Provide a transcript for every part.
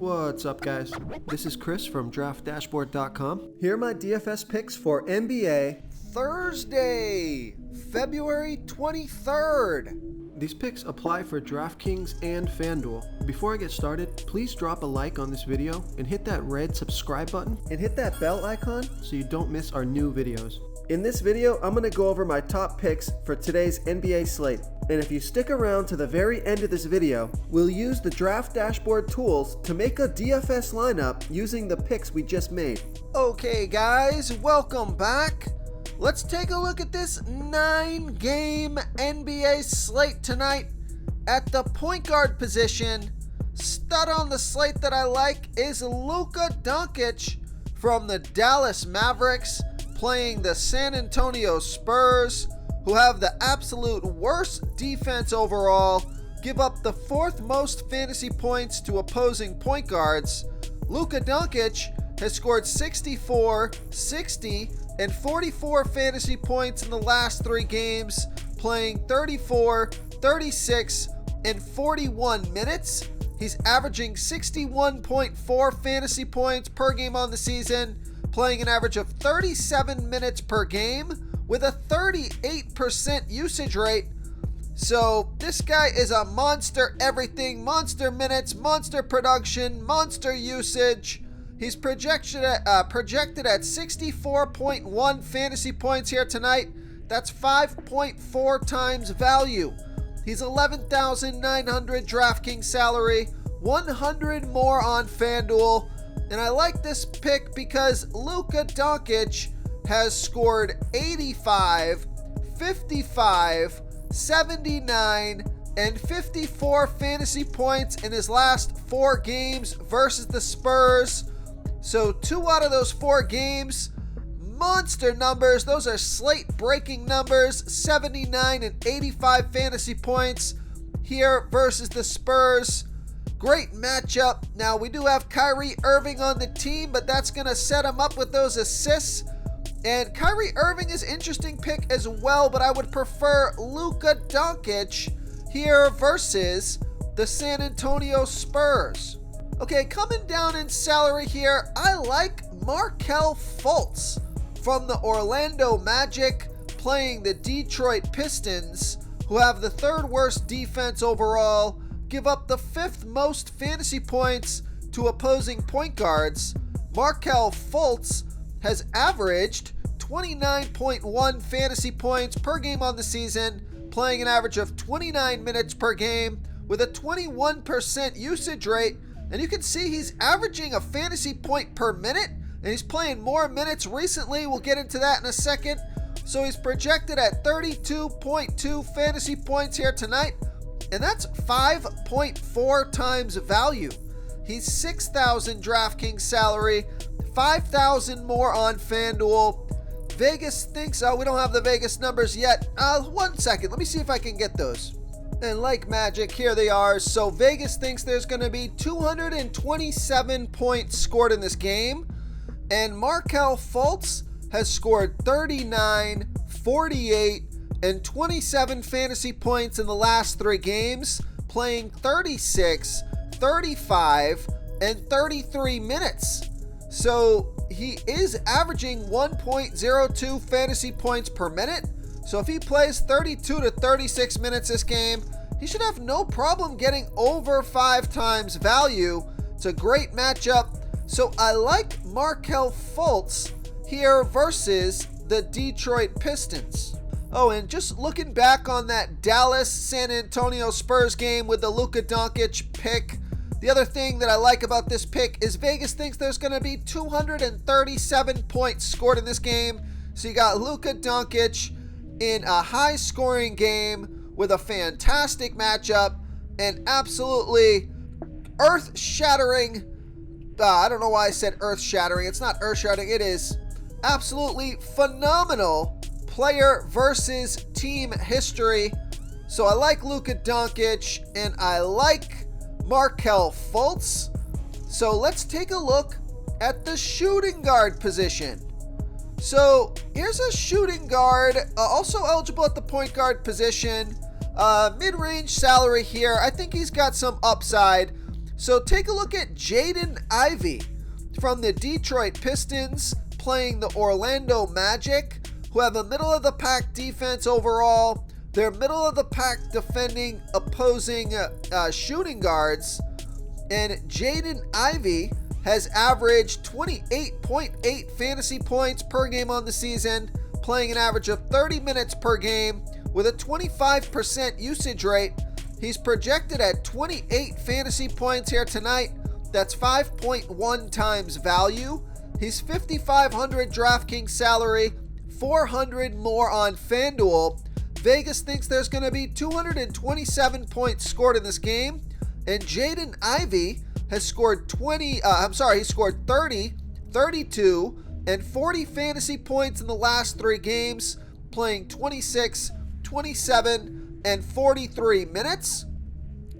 What's up, guys? This is Chris from DraftDashboard.com. Here are my DFS picks for NBA Thursday, February 23rd. These picks apply for DraftKings and FanDuel. Before I get started, please drop a like on this video and hit that red subscribe button and hit that bell icon so you don't miss our new videos. In this video, I'm going to go over my top picks for today's NBA slate. And if you stick around to the very end of this video, we'll use the Draft Dashboard tools to make a DFS lineup using the picks we just made. Okay guys, welcome back. Let's take a look at this 9-game NBA slate tonight. At the point guard position, stud on the slate that I like is Luka Doncic from the Dallas Mavericks, playing the San Antonio Spurs, who have the absolute worst defense overall, give up the fourth most fantasy points to opposing point guards. Luka Doncic has scored 64, 60, and 44 fantasy points in the last 3 games, playing 34, 36, and 41 minutes. He's averaging 61.4 fantasy points per game on the season, playing an average of 37 minutes per game with a 38% usage rate. So this guy is a monster everything, monster minutes, monster production, monster usage. He's projected at 64.1 fantasy points here tonight. That's 5.4 times value. He's 11,900 DraftKings salary, 100 more on FanDuel. And I like this pick because Luka Doncic has scored 85, 55, 79, and 54 fantasy points in his last 4 games versus the Spurs. So 2 out of those 4 games, monster numbers. Those are slate-breaking numbers, 79 and 85 fantasy points here versus the Spurs. Great matchup. Now, we do have Kyrie Irving on the team, but that's going to set him up with those assists. And Kyrie Irving is an interesting pick as well, but I would prefer Luka Doncic here versus the San Antonio Spurs. Okay, coming down in salary here, I like Markelle Fultz from the Orlando Magic, playing the Detroit Pistons, who have the 3rd worst defense overall, give up the 5th most fantasy points to opposing point guards. Markelle Fultz has averaged 29.1 fantasy points per game on the season, playing an average of 29 minutes per game with a 21% usage rate. And you can see he's averaging a fantasy point per minute, and he's playing more minutes recently. We'll get into that in a second. So he's projected at 32.2 fantasy points here tonight, and that's 5.4 times value. He's 6,000 DraftKings salary, 5,000 more on FanDuel. Vegas thinks, we don't have the Vegas numbers yet. 1 second, let me see if I can get those. And like magic, here they are. So Vegas thinks there's going to be 227 points scored in this game. And Markelle Fultz has scored 39, 48, and 27 fantasy points in the last 3 games, playing 36, 35, and 33 minutes. So he is averaging 1.02 fantasy points per minute. So if he plays 32 to 36 minutes this game, he should have no problem getting over 5 times value. It's a great matchup. So I like Markelle Fultz here versus the Detroit Pistons. Oh, and just looking back on that Dallas-San Antonio Spurs game with the Luka Doncic pick, the other thing that I like about this pick is Vegas thinks there's going to be 237 points scored in this game. So you got Luka Doncic in a high-scoring game with a fantastic matchup and absolutely earth-shattering. I don't know why I said earth-shattering. It's not earth-shattering. It is absolutely phenomenal player versus team history. So I like Luka Doncic and I like Markelle Fultz. So let's take a look at the shooting guard position. So here's a shooting guard, also eligible at the point guard position. Mid-range salary here. I think he's got some upside. So take a look at Jaden Ivey from the Detroit Pistons playing the Orlando Magic, who have a middle-of-the-pack defense overall. They're middle-of-the-pack defending opposing shooting guards. And Jaden Ivey has averaged 28.8 fantasy points per game on the season, playing an average of 30 minutes per game with a 25% usage rate. He's projected at 28 fantasy points here tonight. That's 5.1 times value. He's 5,500 DraftKings salary, 400 more on FanDuel. Vegas thinks there's going to be 227 points scored in this game, and Jaden Ivey has scored 30, 32, and 40 fantasy points in the last 3 games, playing 26, 27, and 43 minutes.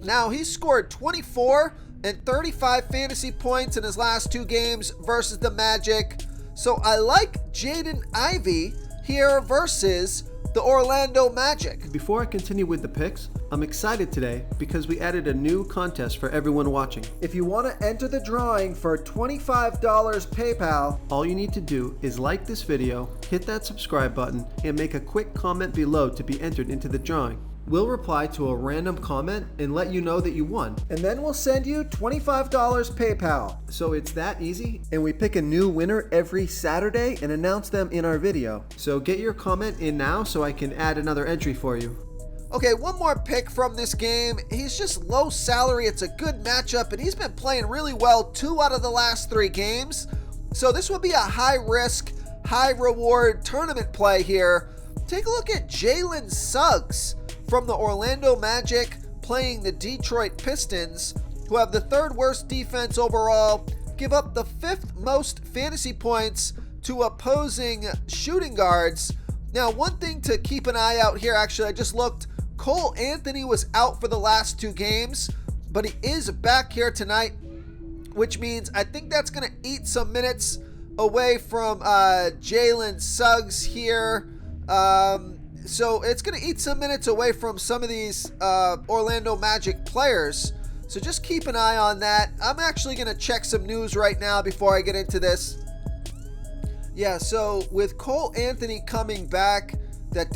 Now, he's scored 24 and 35 fantasy points in his last 2 games versus the Magic. So I like Jaden Ivey here versus the Orlando Magic. Before I continue with the picks, I'm excited today because we added a new contest for everyone watching. If you want to enter the drawing for $25 PayPal, all you need to do is like this video, hit that subscribe button, and make a quick comment below to be entered into the drawing. We'll reply to a random comment and let you know that you won. And then we'll send you $25 PayPal. So it's that easy, and we pick a new winner every Saturday and announce them in our video. So get your comment in now so I can add another entry for you. Okay, one more pick from this game. He's just low salary. It's a good matchup, and he's been playing really well 2 out of the last 3 games. So this would be a high-risk, high-reward tournament play here. Take a look at Jalen Suggs from the Orlando Magic playing the Detroit Pistons, who have the 3rd worst defense overall, give up the 5th most fantasy points to opposing shooting guards. Now, one thing to keep an eye out here, actually, I just looked. Cole Anthony was out for the last 2 games, but he is back here tonight, which means I think that's going to eat some minutes away from Jalen Suggs here. So it's going to eat some minutes away from some of these Orlando Magic players. So just keep an eye on that. I'm actually going to check some news right now before I get into this. Yeah, so with Cole Anthony coming back, that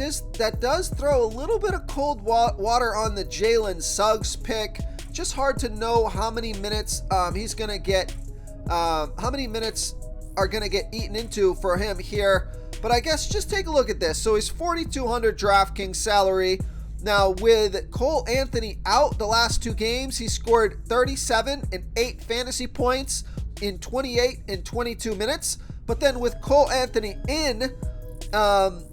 does throw a little bit of cold water on the Jalen Suggs pick. Just hard to know how many minutes he's going to get, how many minutes are going to get eaten into for him here. But I guess just take a look at this. So he's 4,200 DraftKings salary. Now with Cole Anthony out the last 2 games, he scored 37 and 8 fantasy points in 28 and 22 minutes. But then with Cole Anthony in,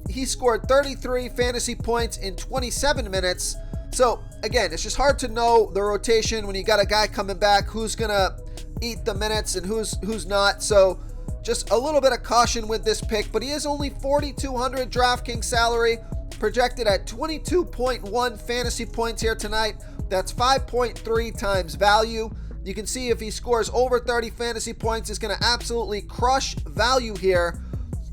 he scored 33 fantasy points in 27 minutes. So again, it's just hard to know the rotation when you got a guy coming back who's gonna eat the minutes and who's not. So just a little bit of caution with this pick, but he is only 4,200 DraftKings salary, projected at 22.1 fantasy points here tonight. That's 5.3 times value. You can see if he scores over 30 fantasy points, he's going to absolutely crush value here.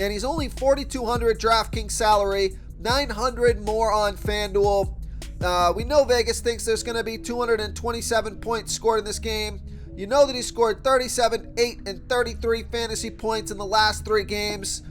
And he's only 4,200 DraftKings salary, 900 more on FanDuel. We know Vegas thinks there's going to be 227 points scored in this game. You know that he scored 37, 8, and 33 fantasy points in the last 3 games.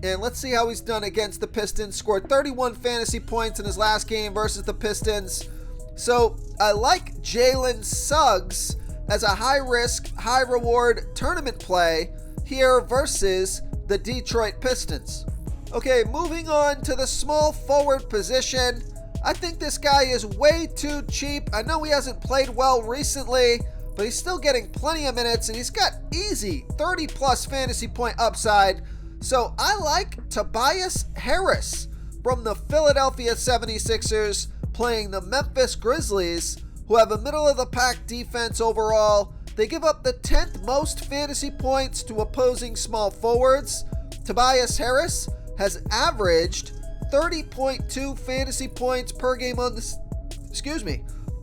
And let's see how he's done against the Pistons. Scored 31 fantasy points in his last game versus the Pistons. So I like Jalen Suggs as a high-risk, high-reward tournament play here versus the Detroit Pistons. Okay, moving on to the small forward position. I think this guy is way too cheap. I know he hasn't played well recently, but he's still getting plenty of minutes, and he's got easy 30-plus fantasy point upside. So I like Tobias Harris from the Philadelphia 76ers playing the Memphis Grizzlies, who have a middle-of-the-pack defense overall. They give up the 10th most fantasy points to opposing small forwards. Tobias Harris has averaged 30.2 fantasy points per game on the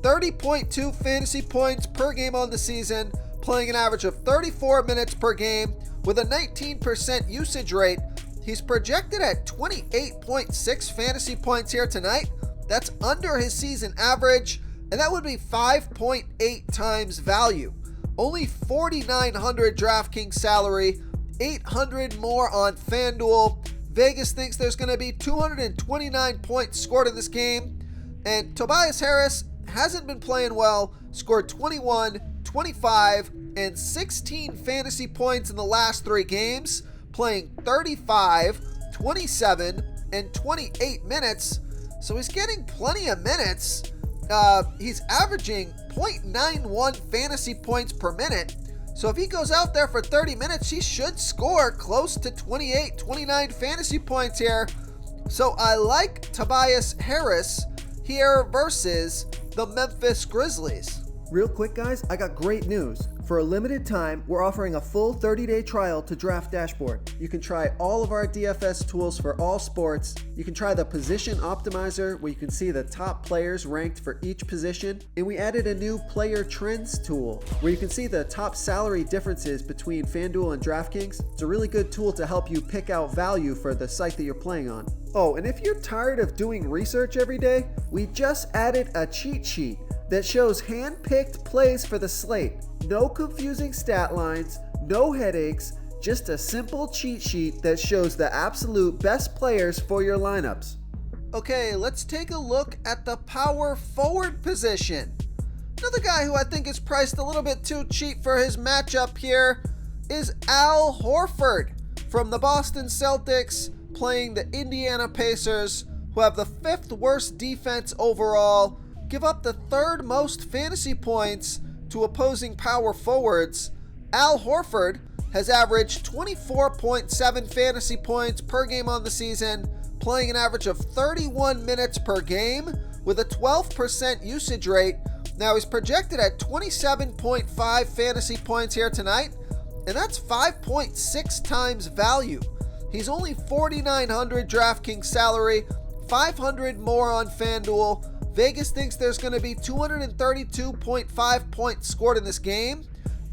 30.2 fantasy points per game on the season, playing an average of 34 minutes per game with a 19% usage rate. He's projected at 28.6 fantasy points here tonight. That's under his season average, and that would be 5.8 times value. Only 4,900 DraftKings salary, 800 more on FanDuel. Vegas thinks there's going to be 229 points scored in this game, and Tobias Harris hasn't been playing well, scored 21, 25, and 16 fantasy points in the last 3 games, playing 35, 27, and 28 minutes, so he's getting plenty of minutes. He's averaging 0.91 fantasy points per minute, so if he goes out there for 30 minutes, he should score close to 28, 29 fantasy points here. So I like Tobias Harris here versus the Memphis Grizzlies. Real quick, guys, I got great news. For a limited time, we're offering a full 30-day trial to Draft Dashboard. You can try all of our DFS tools for all sports. You can try the Position Optimizer, where you can see the top players ranked for each position. And we added a new Player Trends tool, where you can see the top salary differences between FanDuel and DraftKings. It's a really good tool to help you pick out value for the site that you're playing on. Oh, and if you're tired of doing research every day, we just added a cheat sheet that shows hand-picked plays for the slate. No confusing stat lines, no headaches, just a simple cheat sheet that shows the absolute best players for your lineups. Okay, let's take a look at the power forward position. Another guy who I think is priced a little bit too cheap for his matchup here is Al Horford from the Boston Celtics, playing the Indiana Pacers, who have the 5th worst defense overall, give up the 3rd most fantasy points to opposing power forwards. Al Horford has averaged 24.7 fantasy points per game on the season, playing an average of 31 minutes per game with a 12% usage rate. Now he's projected at 27.5 fantasy points here tonight, and that's 5.6 times value. He's only 4,900 DraftKings salary, 500 more on FanDuel. Vegas thinks there's going to be 232.5 points scored in this game.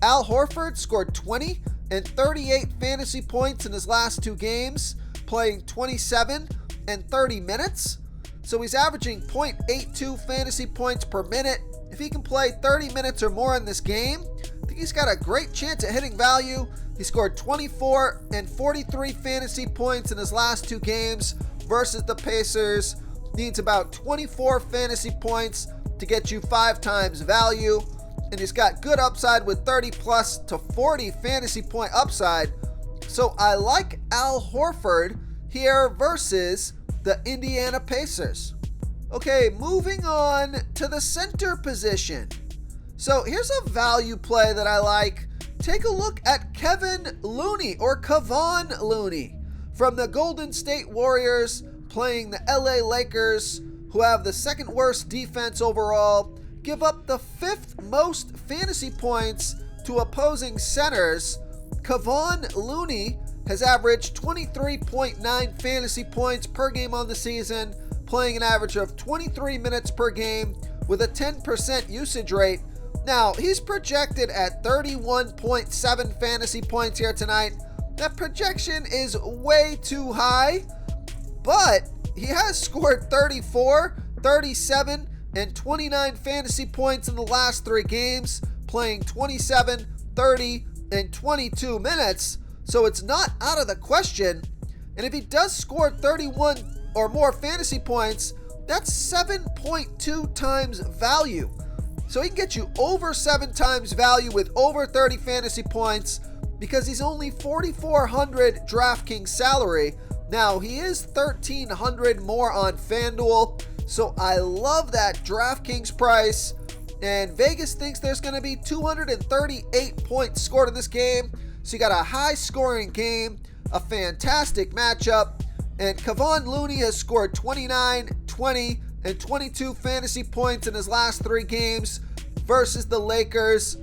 Al Horford scored 20 and 38 fantasy points in his last 2 games, playing 27 and 30 minutes. So he's averaging 0.82 fantasy points per minute. If he can play 30 minutes or more in this game, I think he's got a great chance at hitting value. He scored 24 and 43 fantasy points in his last 2 games versus the Pacers. Needs about 24 fantasy points to get you 5 times value, and he's got good upside with 30 plus to 40 fantasy point upside. So I like Al Horford here versus the Indiana Pacers. Okay, moving on to the center position. So here's a value play that I like. Take a look at Kevon Looney from the Golden State Warriors, playing the LA Lakers, who have the 2nd worst defense overall, give up the 5th most fantasy points to opposing centers. Kevon Looney has averaged 23.9 fantasy points per game on the season, playing an average of 23 minutes per game with a 10% usage rate. Now, he's projected at 31.7 fantasy points here tonight. That projection is way too high, but he has scored 34, 37, and 29 fantasy points in the last 3 games, playing 27, 30, and 22 minutes, so it's not out of the question. And if he does score 31 or more fantasy points, that's 7.2 times value. So he can get you over 7 times value with over 30 fantasy points because he's only 4,400 DraftKings salary. Now, he is 1,300 more on FanDuel, so I love that DraftKings price. And Vegas thinks there's going to be 238 points scored in this game. So you got a high-scoring game, a fantastic matchup. And Kevon Looney has scored 29, 20, and 22 fantasy points in his last 3 games versus the Lakers.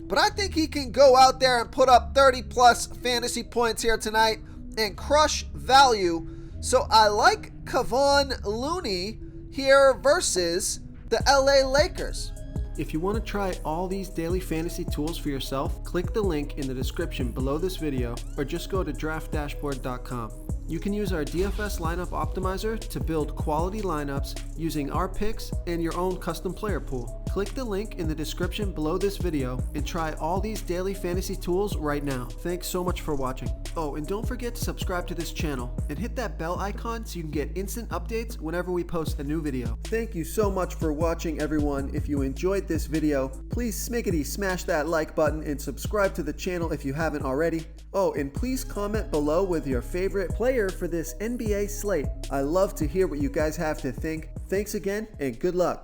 But I think he can go out there and put up 30-plus fantasy points here tonight and crush value. So I like Kevon Looney here versus the LA Lakers. If you want to try all these daily fantasy tools for yourself, click the link in the description below this video or just go to draftdashboard.com. You can use our DFS lineup optimizer to build quality lineups using our picks and your own custom player pool. Click the link in the description below this video and try all these daily fantasy tools right now. Thanks so much for watching. Oh, and don't forget to subscribe to this channel and hit that bell icon so you can get instant updates whenever we post a new video. Thank you so much for watching, everyone. If you enjoyed this video, please smiggity smash that like button and subscribe to the channel if you haven't already. Oh, and please comment below with your favorite player for this NBA slate. I love to hear what you guys have to think. Thanks again, and good luck.